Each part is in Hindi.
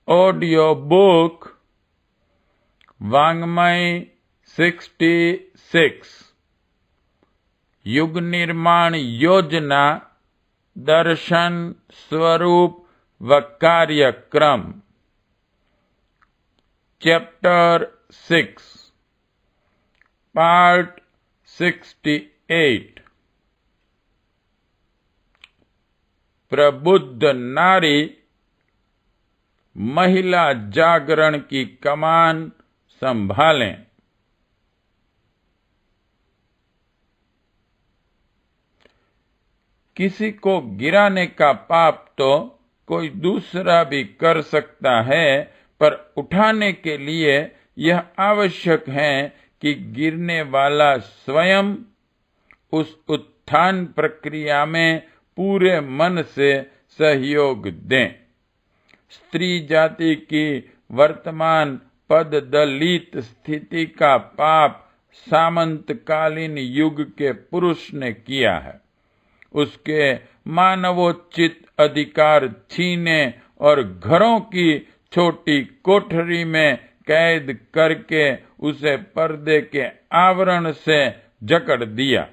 ऑडियो बुक वाङ्मय 66 युग निर्माण योजना दर्शन स्वरूप व कार्यक्रम चैप्टर 6 पार्ट 68 प्रबुद्ध नारी महिला जागरण की कमान संभालें। किसी को गिराने का पाप तो कोई दूसरा भी कर सकता है, पर उठाने के लिए यह आवश्यक है कि गिरने वाला स्वयं उस उत्थान प्रक्रिया में पूरे मन से सहयोग दें। स्त्री जाति की वर्तमान पददलित स्थिति का पाप सामंतकालीन युग के पुरुष ने किया है। उसके मानवोचित अधिकार छीने और घरों की छोटी कोठरी में कैद करके उसे पर्दे के आवरण से जकड़ दिया।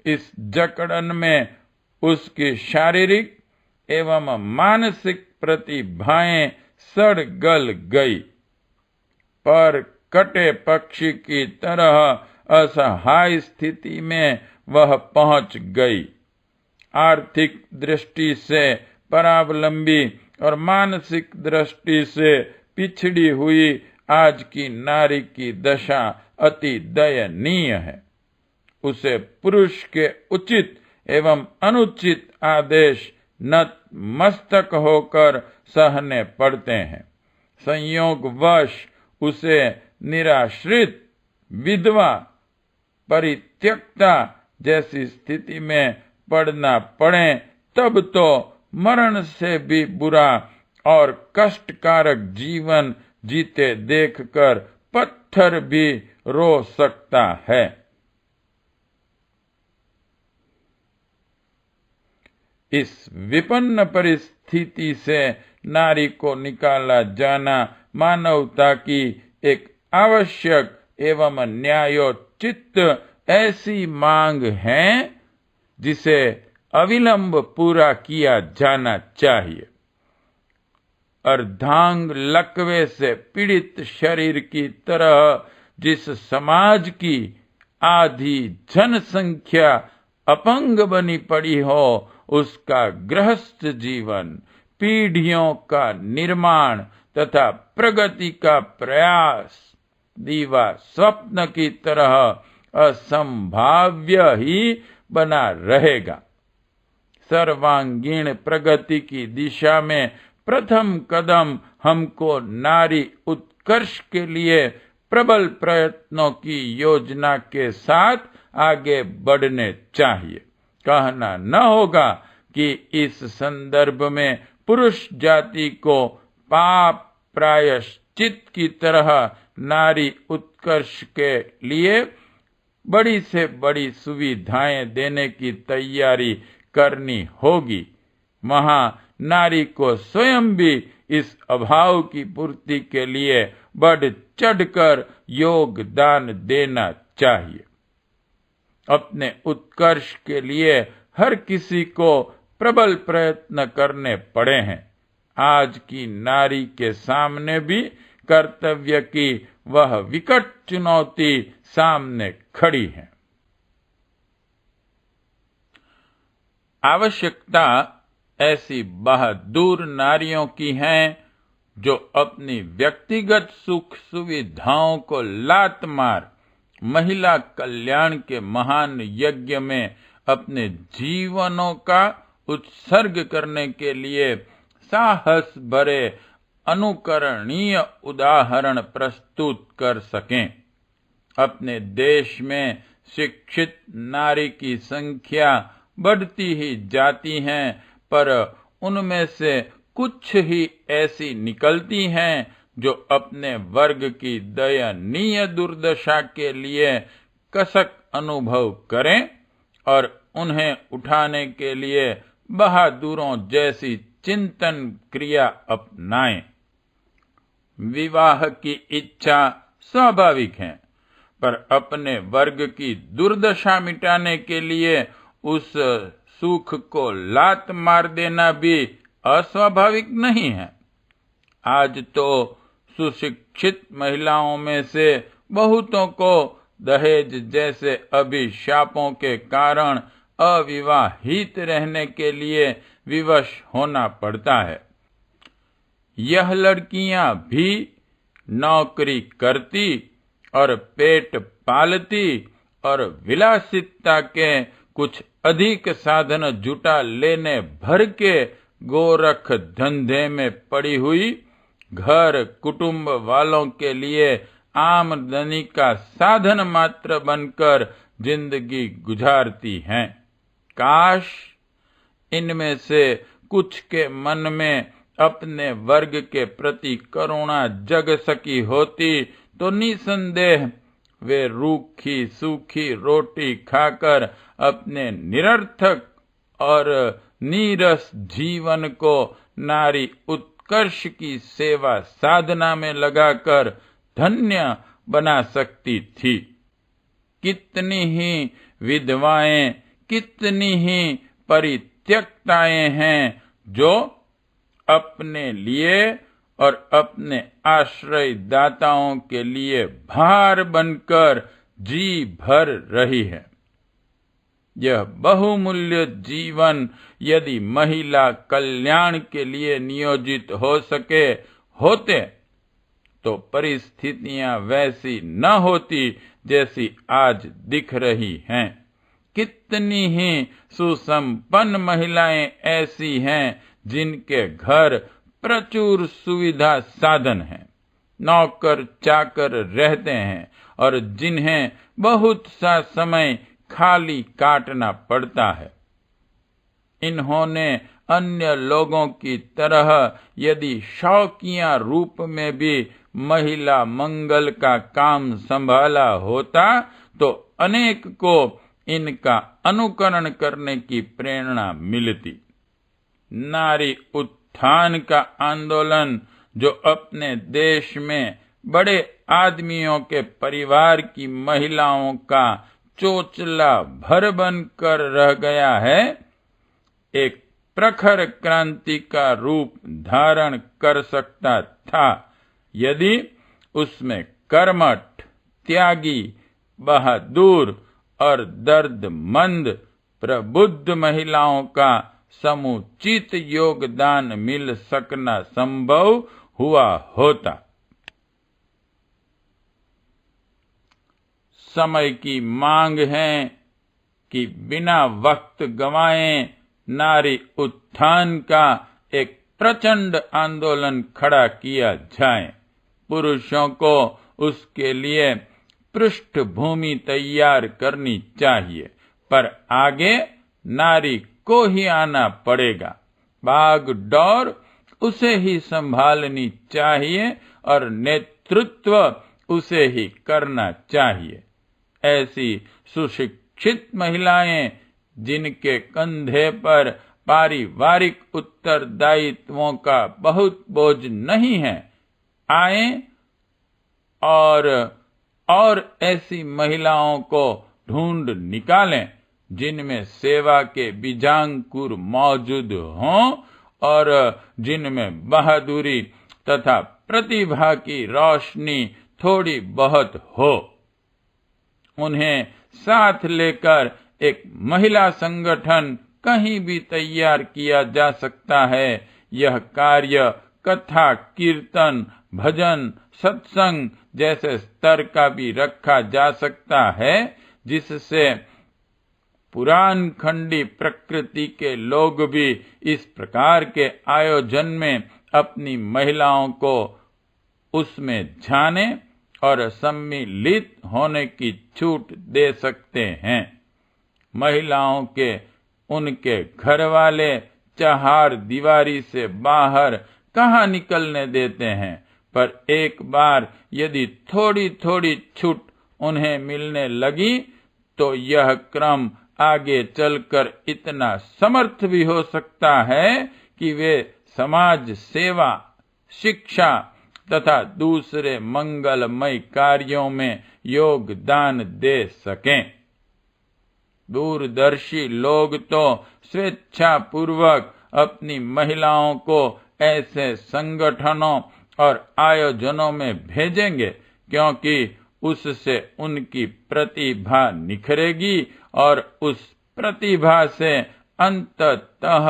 इस जकड़न में उसकी शारीरिक एवं मानसिक प्रतिभाएं सड़ गल गई, पर कटे पक्षी की तरह असहाय स्थिति में वह पहुंच गई। आर्थिक दृष्टि से परावलंबी और मानसिक दृष्टि से पिछड़ी हुई आज की नारी की दशा अति दयनीय है। उसे पुरुष के उचित एवं अनुचित आदेश नतमस्तक होकर सहने पड़ते हैं। संयोगवश उसे निराश्रित, विधवा, परित्यक्ता जैसी स्थिति में पड़ना पड़े तब तो मरण से भी बुरा और कष्टकारक जीवन जीते देखकर पत्थर भी रो सकता है। इस विपन्न परिस्थिति से नारी को निकाला जाना मानवता की एक आवश्यक एवं न्यायोचित ऐसी मांग है जिसे अविलंब पूरा किया जाना चाहिए। अर्धांग लकवे से पीड़ित शरीर की तरह जिस समाज की आधी जनसंख्या अपंग बनी पड़ी हो, उसका गृहस्थ जीवन, पीढ़ियों का निर्माण तथा प्रगति का प्रयास दीवा स्वप्न की तरह असंभाव्य ही बना रहेगा। सर्वांगीण प्रगति की दिशा में प्रथम कदम हमको नारी उत्कर्ष के लिए प्रबल प्रयत्नों की योजना के साथ आगे बढ़ने चाहिए। कहना न होगा कि इस संदर्भ में पुरुष जाति को पाप प्रायश्चित की तरह नारी उत्कर्ष के लिए बड़ी से बड़ी सुविधाएं देने की तैयारी करनी होगी। नारी को स्वयं भी इस अभाव की पूर्ति के लिए बढ़ चढ़कर योगदान देना चाहिए। अपने उत्कर्ष के लिए हर किसी को प्रबल प्रयत्न करने पड़े हैं। आज की नारी के सामने भी कर्तव्य की वह विकट चुनौती सामने खड़ी है। आवश्यकता ऐसी बहादुर नारियों की है जो अपनी व्यक्तिगत सुख सुविधाओं को लात मार महिला कल्याण के महान यज्ञ में अपने जीवनों का उत्सर्ग करने के लिए साहस भरे अनुकरणीय उदाहरण प्रस्तुत कर सकें। अपने देश में शिक्षित नारी की संख्या बढ़ती ही जाती है, पर उनमें से कुछ ही ऐसी निकलती हैं जो अपने वर्ग की दयनीय दुर्दशा के लिए कसक अनुभव करें और उन्हें उठाने के लिए बहादुरों जैसी चिंतन क्रिया अपनाएं। विवाह की इच्छा स्वाभाविक है, पर अपने वर्ग की दुर्दशा मिटाने के लिए उस सुख को लात मार देना भी अस्वाभाविक नहीं है। आज तो सुशिक्षित महिलाओं में से बहुतों को दहेज जैसे अभिशापों के कारण अविवाहित रहने के लिए विवश होना पड़ता है। यह लड़कियां भी नौकरी करती और पेट पालती और विलासिता के कुछ अधिक साधन जुटा लेने भर के गोरख धंधे में पड़ी हुई घर कुटुंब वालों के लिए आमदनी का साधन मात्र बनकर जिंदगी गुजारती हैं। काश इनमें से कुछ के मन में अपने वर्ग के प्रति करुणा जग सकी होती तो निसंदेह वे रूखी सूखी रोटी खाकर अपने निरर्थक और नीरस जीवन को नारी उत्कर्ष की सेवा साधना में लगाकर धन्य बना सकती थी। कितनी ही विधवाएं, कितनी ही परित्यक्ताएं हैं जो अपने लिए और अपने आश्रयदाताओं के लिए भार बनकर जी भर रही है। यह बहुमूल्य जीवन यदि महिला कल्याण के लिए नियोजित हो सके होते तो परिस्थितियां वैसी न होती जैसी आज दिख रही हैं। कितनी ही सुसंपन्न महिलाएं ऐसी हैं जिनके घर प्रचुर सुविधा साधन हैं, नौकर चाकर रहते हैं और जिन्हें बहुत सा समय खाली काटना पड़ता है। इन्होंने अन्य लोगों की तरह यदि शौकिया रूप में भी महिला मंगल का काम संभाला होता तो अनेक को इनका अनुकरण करने की प्रेरणा मिलती। नारी उत्थान का आंदोलन जो अपने देश में बड़े आदमियों के परिवार की महिलाओं का चोचला भर बनकर रह गया है, एक प्रखर क्रांति का रूप धारण कर सकता था यदि उसमें कर्मठ, त्यागी, बहादुर और दर्दमंद प्रबुद्ध महिलाओं का समुचित योगदान मिल सकना संभव हुआ होता। समय की मांग है कि बिना वक्त गंवाए नारी उत्थान का एक प्रचंड आंदोलन खड़ा किया जाए। पुरुषों को उसके लिए पृष्ठभूमि तैयार करनी चाहिए, पर आगे नारी को ही आना पड़ेगा। बागडोर उसे ही संभालनी चाहिए और नेतृत्व उसे ही करना चाहिए। ऐसी सुशिक्षित महिलाएं जिनके कंधे पर पारिवारिक उत्तरदायित्वों का बहुत बोझ नहीं है, आए और ऐसी महिलाओं को ढूंढ निकालें जिनमें सेवा के बीजांकुर मौजूद हों और जिनमें बहादुरी तथा प्रतिभा की रोशनी थोड़ी बहुत हो। उन्हें साथ लेकर एक महिला संगठन कहीं भी तैयार किया जा सकता है। यह कार्य कथा, कीर्तन, भजन, सत्संग जैसे स्तर का भी रखा जा सकता है, जिससे पुराण खंडी प्रकृति के लोग भी इस प्रकार के आयोजन में अपनी महिलाओं को उसमें जाने और सम्मिलित होने की छूट दे सकते हैं। महिलाओं के उनके घर वाले चार दीवारी से बाहर कहाँ निकलने देते हैं, पर एक बार यदि थोड़ी थोड़ी छूट उन्हें मिलने लगी तो यह क्रम आगे चलकर इतना समर्थ भी हो सकता है कि वे समाज सेवा, शिक्षा तथा दूसरे मंगलमय कार्यों में योगदान दे सकें। दूरदर्शी लोग तो स्वेच्छा पूर्वक अपनी महिलाओं को ऐसे संगठनों और आयोजनों में भेजेंगे, क्योंकि उससे उनकी प्रतिभा निखरेगी और उस प्रतिभा से अंततः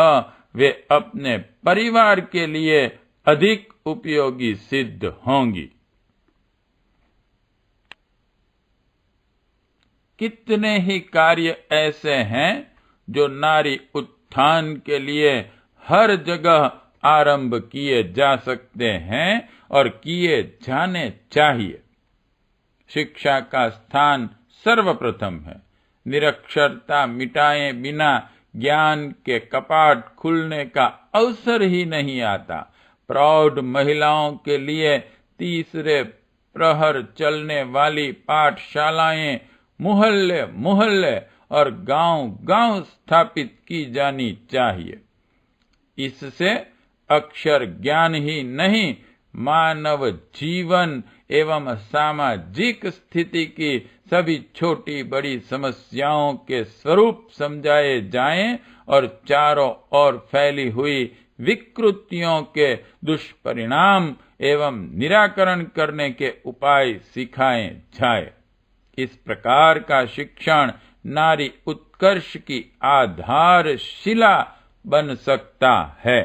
वे अपने परिवार के लिए अधिक उपयोगी सिद्ध होंगी। कितने ही कार्य ऐसे हैं जो नारी उत्थान के लिए हर जगह आरंभ किए जा सकते हैं और किए जाने चाहिए। शिक्षा का स्थान सर्वप्रथम है। निरक्षरता मिटाए बिना ज्ञान के कपाट खुलने का अवसर ही नहीं आता। प्रौढ़ महिलाओं के लिए तीसरे प्रहर चलने वाली पाठशालाएं मुहल्ले मुहल्ले और गांव-गांव स्थापित की जानी चाहिए। इससे अक्षर ज्ञान ही नहीं, मानव जीवन एवं सामाजिक स्थिति की सभी छोटी बड़ी समस्याओं के स्वरूप समझाए जाएं और चारों ओर फैली हुई विकृतियों के दुष्परिणाम एवं निराकरण करने के उपाय सिखाए जाए। इस प्रकार का शिक्षण नारी उत्कर्ष की आधारशिला बन सकता है।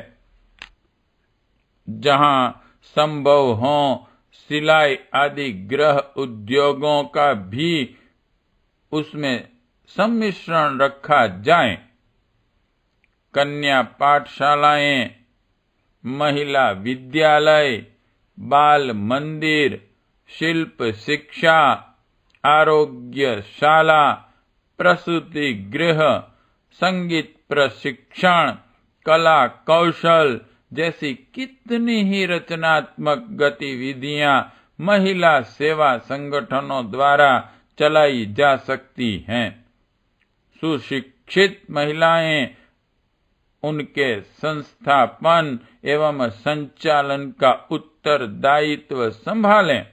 जहां संभव हो सिलाई आदि गृह उद्योगों का भी उसमें सम्मिश्रण रखा जाए। कन्या पाठशालाएं, महिला विद्यालय, बाल मंदिर, शिल्प शिक्षा, आरोग्यशाला, प्रसूति गृह, संगीत प्रशिक्षण, कला कौशल जैसी कितनी ही रचनात्मक गतिविधियां महिला सेवा संगठनों द्वारा चलाई जा सकती हैं। सुशिक्षित महिलाएं उनके संस्थापन एवं संचालन का उत्तरदायित्व संभालें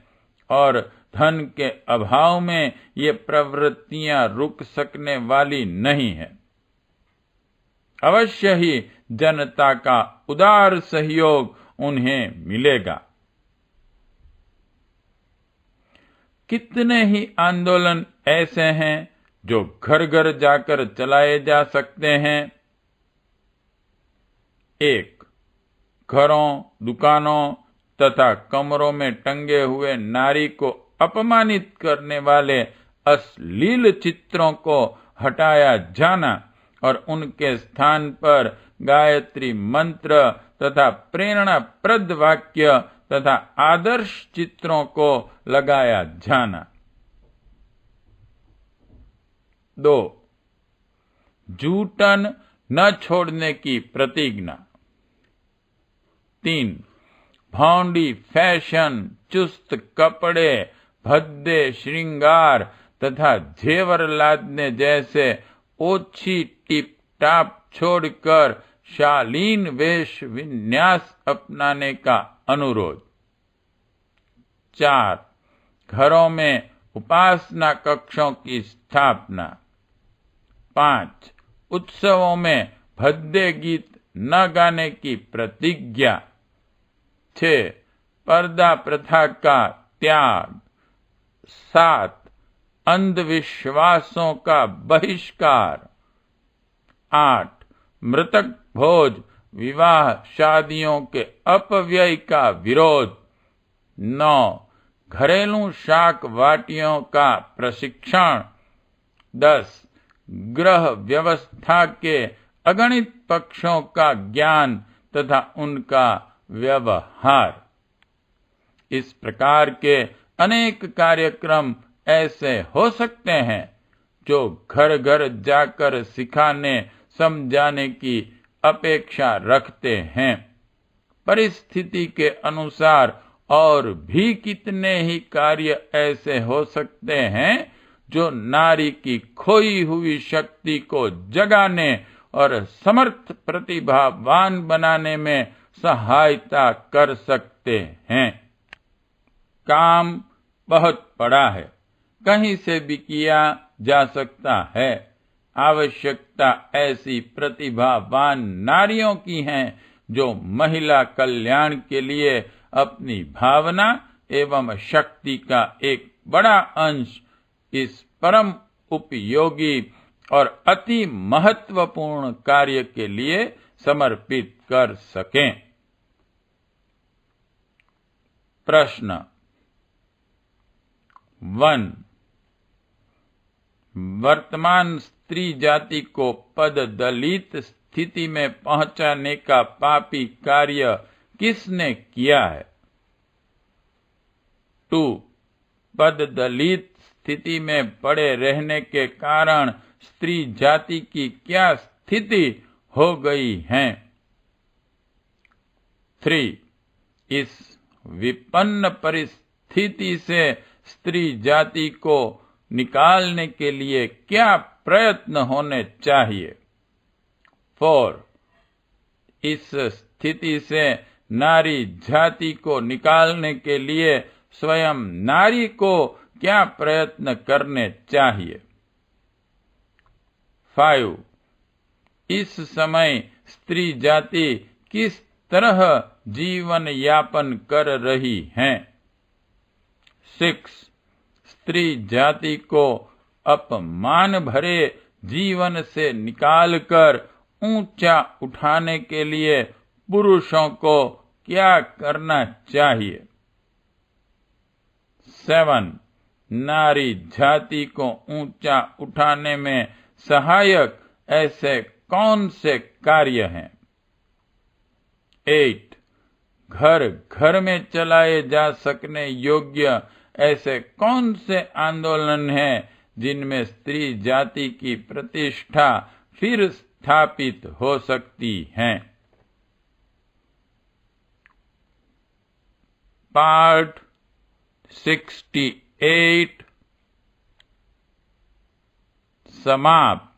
और धन के अभाव में ये प्रवृत्तियां रुक सकने वाली नहीं है। अवश्य ही जनता का उदार सहयोग उन्हें मिलेगा। कितने ही आंदोलन ऐसे हैं जो घर घर जाकर चलाए जा सकते हैं। 1. घरों, दुकानों तथा कमरों में टंगे हुए नारी को अपमानित करने वाले अश्लील चित्रों को हटाया जाना और उनके स्थान पर गायत्री मंत्र तथा प्रेरणाप्रद वाक्य तथा आदर्श चित्रों को लगाया जाना। 2. जूठन न छोड़ने की प्रतिज्ञा। 3. भौंडी फैशन, चुस्त कपड़े, भद्दे श्रृंगार तथा जेवर लादने जैसे ओछी टिप टाप छोड़कर शालीन वेश विन्यास अपनाने का अनुरोध। 4. घरों में उपासना कक्षों की स्थापना। 5. उत्सवों में भद्दे गीत न गाने की प्रतिज्ञा। 6. पर्दा प्रथा का त्याग। 7. अंधविश्वासों का बहिष्कार। 8. मृतक भोज, विवाह शादियों के अपव्यय का विरोध। 9. घरेलू शाक वाटियों का प्रशिक्षण। 10. गृह व्यवस्था के अगणित पक्षों का ज्ञान तथा उनका व्यवहार। इस प्रकार के अनेक कार्यक्रम ऐसे हो सकते हैं जो घर घर जाकर सिखाने समझाने की अपेक्षा रखते हैं। परिस्थिति के अनुसार और भी कितने ही कार्य ऐसे हो सकते हैं जो नारी की खोई हुई शक्ति को जगाने और समर्थ प्रतिभावान बनाने में सहायता कर सकते हैं। काम बहुत बड़ा है, कहीं से भी किया जा सकता है। आवश्यकता ऐसी प्रतिभावान नारियों की है जो महिला कल्याण के लिए अपनी भावना एवं शक्ति का एक बड़ा अंश इस परम उपयोगी और अति महत्वपूर्ण कार्य के लिए समर्पित कर सकें। प्रश्न 1. वर्तमान स्त्री जाति को पददलित स्थिति में पहुंचाने का पापी कार्य किसने किया है? 2. पददलित स्थिति में पड़े रहने के कारण स्त्री जाति की क्या स्थिति हो गई है? 3. इस विपन्न परिस्थिति से स्त्री जाति को निकालने के लिए क्या प्रयत्न होने चाहिए? 4. इस स्थिति से नारी जाति को निकालने के लिए स्वयं नारी को क्या प्रयत्न करने चाहिए? 5. इस समय स्त्री जाति किस तरह जीवन यापन कर रही हैं? 6. स्त्री जाति को अपमान भरे जीवन से निकालकर ऊंचा उठाने के लिए पुरुषों को क्या करना चाहिए? 7. नारी जाति को ऊंचा उठाने में सहायक ऐसे कौन से कार्य हैं? 8. घर घर में चलाए जा सकने योग्य ऐसे कौन से आंदोलन हैं जिनमें स्त्री जाति की प्रतिष्ठा फिर स्थापित हो सकती है? पार्ट 68 समाप्त।